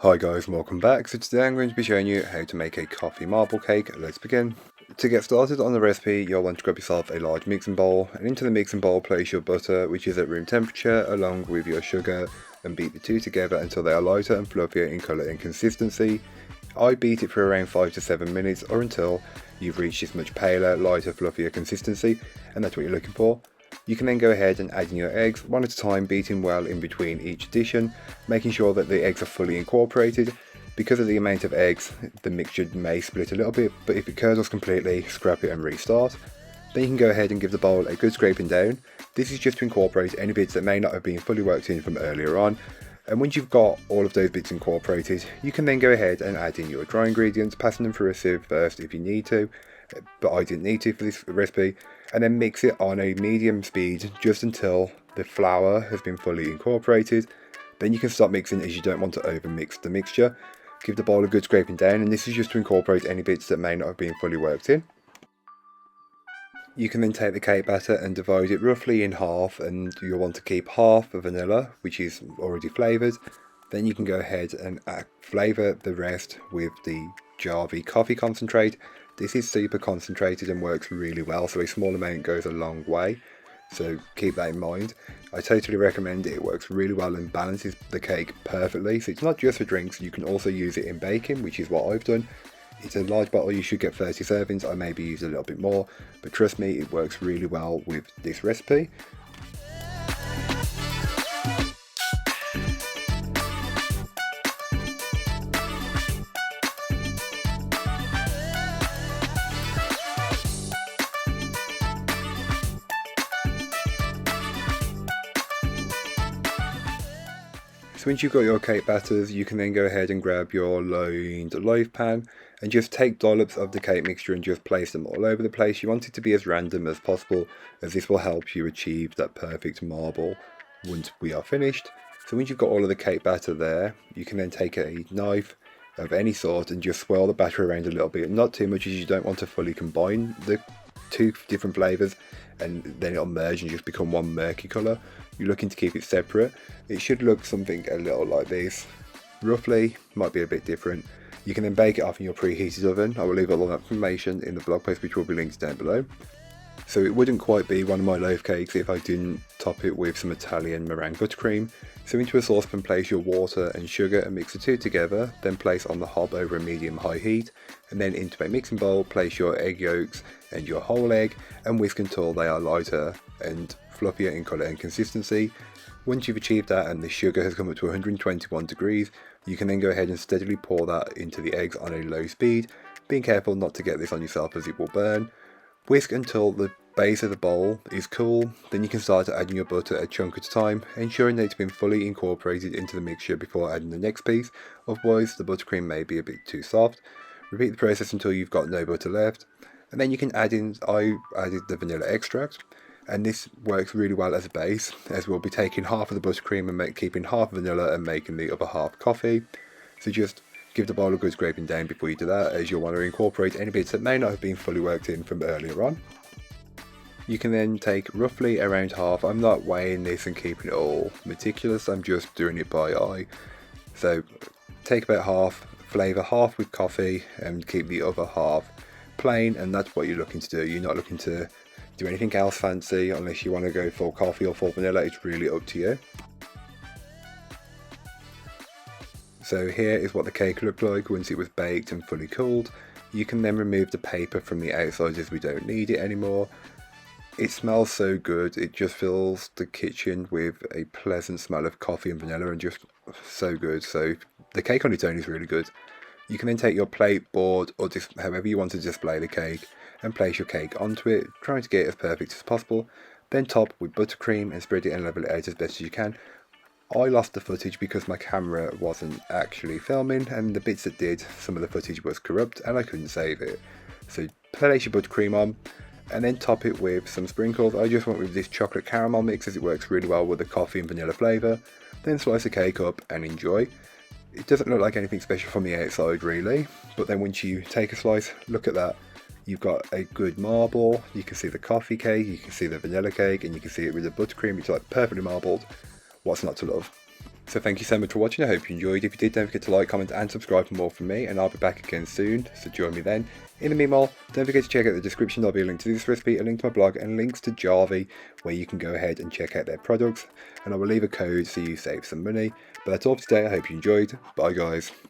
Hi guys and welcome back. So today I'm going to be showing you how to make a coffee marble cake. Let's begin. To get started on the recipe, you'll want to grab yourself a large mixing bowl, and into the mixing bowl place your butter, which is at room temperature, along with your sugar, and beat the two together until they are lighter and fluffier in colour and consistency. I beat it for around 5 to 7 minutes, or until you've reached this much paler, lighter, fluffier consistency, and that's what you're looking for. You can then go ahead and add in your eggs one at a time, beating well in between each addition, making sure that the eggs are fully incorporated. Because of the amount of eggs, the mixture may split a little bit, but if it curdles completely, scrap it and restart. Then you can go ahead and give the bowl a good scraping down. This is just to incorporate any bits that may not have been fully worked in from earlier on. And once you've got all of those bits incorporated, you can then go ahead and add in your dry ingredients, passing them through a sieve first if you need to, but I didn't need to for this recipe, and then mix it on a medium speed just until the flour has been fully incorporated. Then you can stop mixing, as you don't want to over mix the mixture. Give the bowl a good scraping down, and this is just to incorporate any bits that may not have been fully worked in. You can then take the cake batter and divide it roughly in half, and you'll want to keep half of vanilla, which is already flavoured. Then you can go ahead and flavour the rest with the Jarvie coffee concentrate. This is super concentrated and works really well, so a small amount goes a long way, so keep that in mind. I totally recommend it. It works really well and balances the cake perfectly. So it's not just for drinks, you can also use it in baking, which is what I've done. It's a large bottle, you should get 30 servings. I maybe use a little bit more, but trust me, it works really well with this recipe. So once you've got your cake batters, you can then go ahead and grab your lined loaf pan and just take dollops of the cake mixture and just place them all over the place. You want it to be as random as possible, as this will help you achieve that perfect marble once we are finished. So once you've got all of the cake batter there, you can then take a knife of any sort and just swirl the batter around a little bit. Not too much, as you don't want to fully combine the two different flavours and then it'll merge and just become one murky colour. You're looking to keep it separate. It should look something a little like this. Roughly, might be a bit different. You can then bake it off in your preheated oven. I will leave all that information in the blog post, which will be linked down below. So it wouldn't quite be one of my loaf cakes if I didn't top it with some Italian meringue buttercream. So into a saucepan place your water and sugar and mix the two together, then place on the hob over a medium-high heat, and then into a mixing bowl place your egg yolks and your whole egg and whisk until they are lighter and fluffier in colour and consistency. Once you've achieved that and the sugar has come up to 121 degrees, you can then go ahead and steadily pour that into the eggs on a low speed, being careful not to get this on yourself as it will burn. Whisk until the base of the bowl is cool, then you can start adding your butter a chunk at a time, ensuring that it's been fully incorporated into the mixture before adding the next piece, otherwise the buttercream may be a bit too soft. Repeat the process until you've got no butter left, and then you can add in, I added the vanilla extract, and this works really well as a base, as we'll be taking half of the buttercream and keeping half vanilla and making the other half coffee. So just give the bowl a good scraping down before you do that, as you'll want to incorporate any bits that may not have been fully worked in from earlier on. You can then take roughly around half. I'm not weighing this and keeping it all meticulous, I'm just doing it by eye. So take about half, flavour half with coffee and keep the other half plain, and that's what you're looking to do. You're not looking to do anything else fancy unless you want to go full coffee or full vanilla. It's really up to you. So here is what the cake looked like once it was baked and fully cooled. You can then remove the paper from the outside as we don't need it anymore. It smells so good, it just fills the kitchen with a pleasant smell of coffee and vanilla and just so good. So the cake on its own is really good. You can then take your plate, board, or just however you want to display the cake and place your cake onto it, trying to get it as perfect as possible. Then top with buttercream and spread it and level it out as best as you can. I lost the footage because my camera wasn't actually filming, and the bits that did, some of the footage was corrupt and I couldn't save it. So place your buttercream on and then top it with some sprinkles. I just went with this chocolate caramel mix as it works really well with the coffee and vanilla flavour. Then slice the cake up and enjoy. It doesn't look like anything special from the outside really, but then once you take a slice, look at that. You've got a good marble, you can see the coffee cake, you can see the vanilla cake, and you can see it with the buttercream. It's like perfectly marbled. What's not to love? So thank you so much for watching. I hope you enjoyed. If you did, don't forget to like, comment and subscribe for more from me, and I'll be back again soon, so join me then. In the meanwhile, don't forget to check out the description. There'll be a link to this recipe, a link to my blog, and links to Jarvie, where you can go ahead and check out their products, and I will leave a code so you save some money. But that's all for today. I hope you enjoyed. Bye guys.